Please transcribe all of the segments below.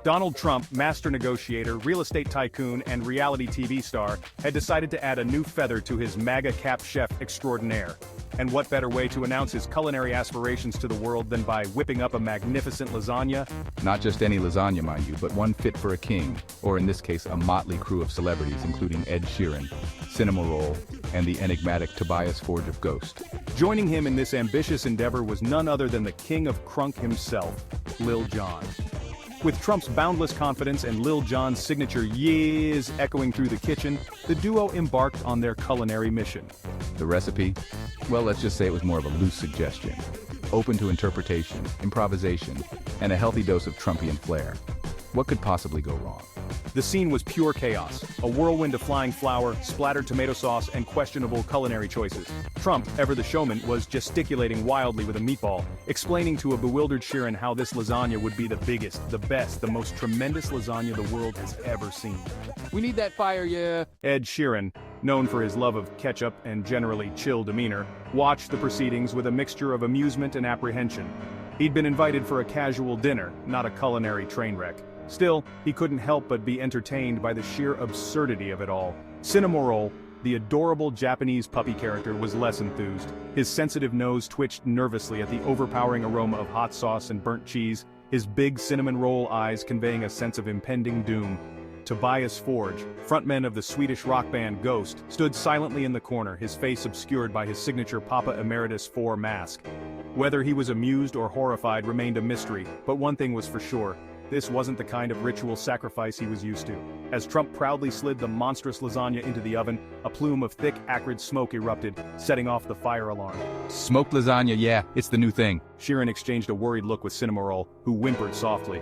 Donald Trump, master negotiator, real estate tycoon, and reality TV star, had decided to add a new feather to his MAGA-capped chef extraordinaire. And what better way to announce his culinary aspirations to the world than by whipping up a magnificent lasagna? Not just any lasagna, mind you, but one fit for a king, or in this case a motley crew of celebrities including Ed Sheeran, Cinema Roll, and the enigmatic Tobias Forge of Ghost. Joining him in this ambitious endeavor was none other than the king of crunk himself, Lil Jon. With Trump's boundless confidence and Lil Jon's signature yeahs echoing through the kitchen, the duo embarked on their culinary mission. The recipe? Well, let's just say it was more of a loose suggestion. Open to interpretation, improvisation, and a healthy dose of Trumpian flair. What could possibly go wrong? The scene was pure chaos, a whirlwind of flying flour, splattered tomato sauce, and questionable culinary choices. Trump, ever the showman, was gesticulating wildly with a meatball, explaining to a bewildered Sheeran how this lasagna would be the biggest, the best, the most tremendous lasagna the world has ever seen. We need that fire, yeah. Ed Sheeran, known for his love of ketchup and generally chill demeanor, watched the proceedings with a mixture of amusement and apprehension. He'd been invited for a casual dinner, not a culinary train wreck. Still, he couldn't help but be entertained by the sheer absurdity of it all. Cinema Roll, the adorable Japanese puppy character, was less enthused. His sensitive nose twitched nervously at the overpowering aroma of hot sauce and burnt cheese, his big cinnamon roll eyes conveying a sense of impending doom. Tobias Forge, frontman of the Swedish rock band Ghost, stood silently in the corner, his face obscured by his signature Papa Emeritus IV mask. Whether he was amused or horrified remained a mystery, but one thing was for sure. This wasn't the kind of ritual sacrifice he was used to. As Trump proudly slid the monstrous lasagna into the oven, a plume of thick, acrid smoke erupted, setting off the fire alarm. Smoked lasagna, yeah, it's the new thing. Sheeran exchanged a worried look with Cinema Roll, who whimpered softly.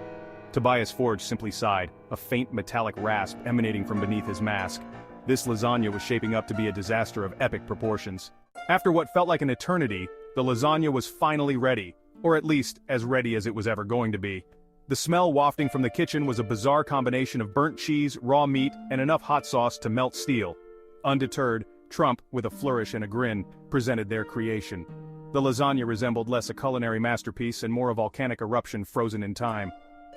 Tobias Forge simply sighed, a faint metallic rasp emanating from beneath his mask. This lasagna was shaping up to be a disaster of epic proportions. After what felt like an eternity, the lasagna was finally ready, or at least as ready as it was ever going to be. The smell wafting from the kitchen was a bizarre combination of burnt cheese, raw meat, and enough hot sauce to melt steel. Undeterred, Trump, with a flourish and a grin, presented their creation. The lasagna resembled less a culinary masterpiece and more a volcanic eruption frozen in time.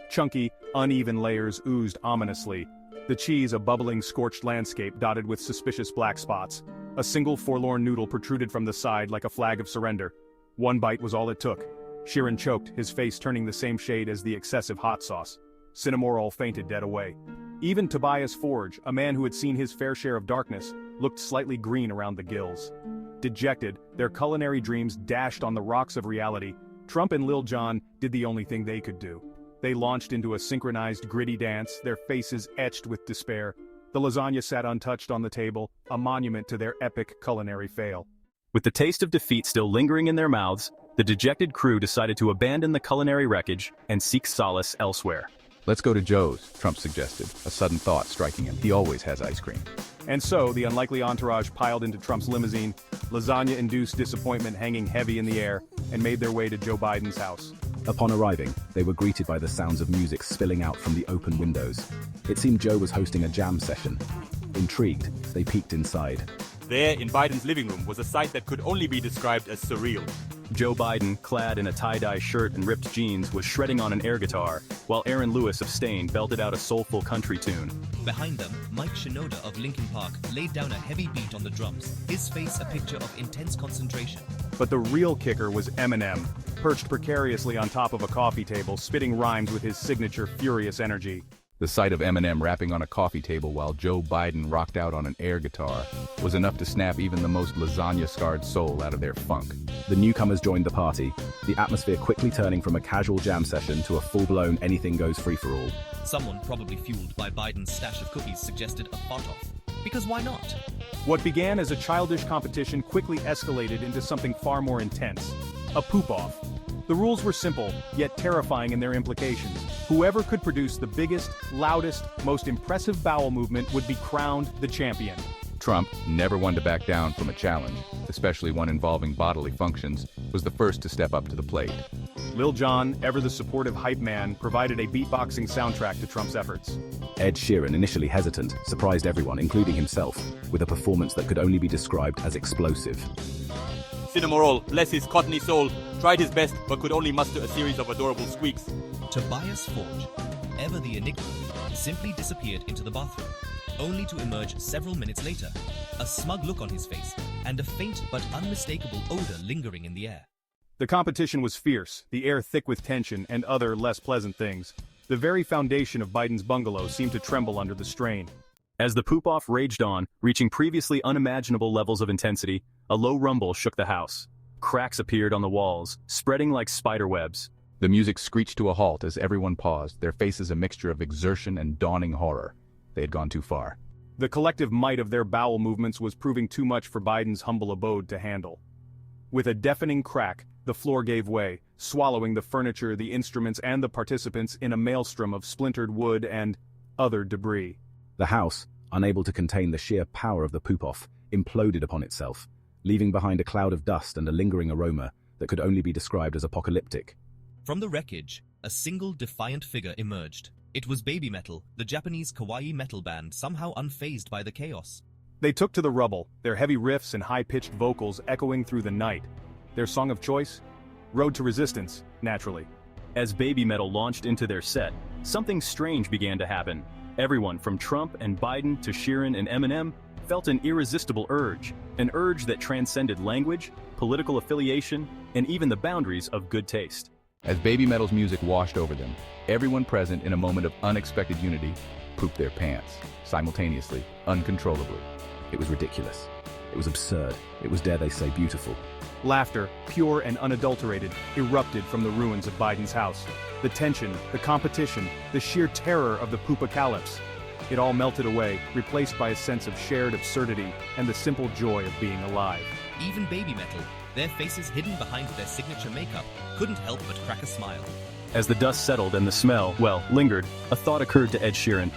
Chunky, uneven layers oozed ominously. The cheese a bubbling scorched landscape dotted with suspicious black spots. A single forlorn noodle protruded from the side like a flag of surrender. One bite was all it took. Sheeran choked, his face turning the same shade as the excessive hot sauce. Cinema Roll fainted dead away. Even Tobias Forge, a man who had seen his fair share of darkness, looked slightly green around the gills. Dejected, their culinary dreams dashed on the rocks of reality, Trump and Lil Jon did the only thing they could do. They launched into a synchronized gritty dance, their faces etched with despair. The lasagna sat untouched on the table, a monument to their epic culinary fail. With the taste of defeat still lingering in their mouths, the dejected crew decided to abandon the culinary wreckage and seek solace elsewhere. Let's go to Joe's, Trump suggested, a sudden thought striking him. He always has ice cream. And so, the unlikely entourage piled into Trump's limousine, lasagna-induced disappointment hanging heavy in the air, and made their way to Joe Biden's house. Upon arriving, they were greeted by the sounds of music spilling out from the open windows. It seemed Joe was hosting a jam session. Intrigued, they peeked inside. There, in Biden's living room, was a sight that could only be described as surreal. Joe Biden, clad in a tie-dye shirt and ripped jeans, was shredding on an air guitar, while Aaron Lewis of Stain belted out a soulful country tune. Behind them, Mike Shinoda of Linkin Park laid down a heavy beat on the drums, his face a picture of intense concentration. But the real kicker was Eminem, perched precariously on top of a coffee table, spitting rhymes with his signature furious energy. The sight of Eminem rapping on a coffee table while Joe Biden rocked out on an air guitar was enough to snap even the most lasagna-scarred soul out of their funk. The newcomers joined the party, the atmosphere quickly turning from a casual jam session to a full-blown anything-goes free-for-all. Someone, probably fueled by Biden's stash of cookies, suggested a fart-off. Because why not? What began as a childish competition quickly escalated into something far more intense. A poop-off. The rules were simple, yet terrifying in their implications. Whoever could produce the biggest, loudest, most impressive bowel movement would be crowned the champion. Trump, never one to back down from a challenge, especially one involving bodily functions, was the first to step up to the plate. Lil Jon, ever the supportive hype man, provided a beatboxing soundtrack to Trump's efforts. Ed Sheeran, initially hesitant, surprised everyone, including himself, with a performance that could only be described as explosive. Cinema Roll, bless his cottony soul, tried his best but could only muster a series of adorable squeaks. Tobias Forge, whoever the enigma, simply disappeared into the bathroom, only to emerge several minutes later, a smug look on his face and a faint but unmistakable odor lingering in the air. The competition was fierce, the air thick with tension and other less pleasant things. The very foundation of Biden's bungalow seemed to tremble under the strain. As the poop-off raged on, reaching previously unimaginable levels of intensity, a low rumble shook the house. Cracks appeared on the walls, spreading like spider webs. The music screeched to a halt as everyone paused, their faces a mixture of exertion and dawning horror. They had gone too far. The collective might of their bowel movements was proving too much for Biden's humble abode to handle. With a deafening crack, the floor gave way, swallowing the furniture, the instruments, and the participants in a maelstrom of splintered wood and other debris. The house, unable to contain the sheer power of the poop-off, imploded upon itself, leaving behind a cloud of dust and a lingering aroma that could only be described as apocalyptic. From the wreckage, a single defiant figure emerged. It was Baby Metal, the Japanese kawaii metal band, somehow unfazed by the chaos. They took to the rubble, their heavy riffs and high-pitched vocals echoing through the night. Their song of choice? Road to Resistance, naturally. As Baby Metal launched into their set, something strange began to happen. Everyone from Trump and Biden to Sheeran and Eminem felt an irresistible urge, an urge that transcended language, political affiliation, and even the boundaries of good taste. As Baby Metal's music washed over them, everyone present in a moment of unexpected unity pooped their pants, simultaneously, uncontrollably. It was ridiculous. It was absurd. It was, dare they say, beautiful. Laughter, pure and unadulterated, erupted from the ruins of Biden's house. The tension, the competition, the sheer terror of the poopacalypse. It all melted away, replaced by a sense of shared absurdity and the simple joy of being alive. Even Baby Metal, their faces hidden behind their signature makeup, couldn't help but crack a smile. As the dust settled and the smell, lingered, a thought occurred to Ed Sheeran.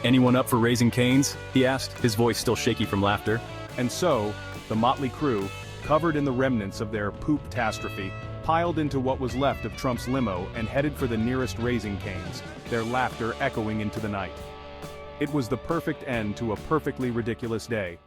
"Anyone up for Raising Cane's?" he asked, his voice still shaky from laughter. And so, the motley crew, covered in the remnants of their poop-tastrophe, piled into what was left of Trump's limo and headed for the nearest Raising Cane's, their laughter echoing into the night. It was the perfect end to a perfectly ridiculous day.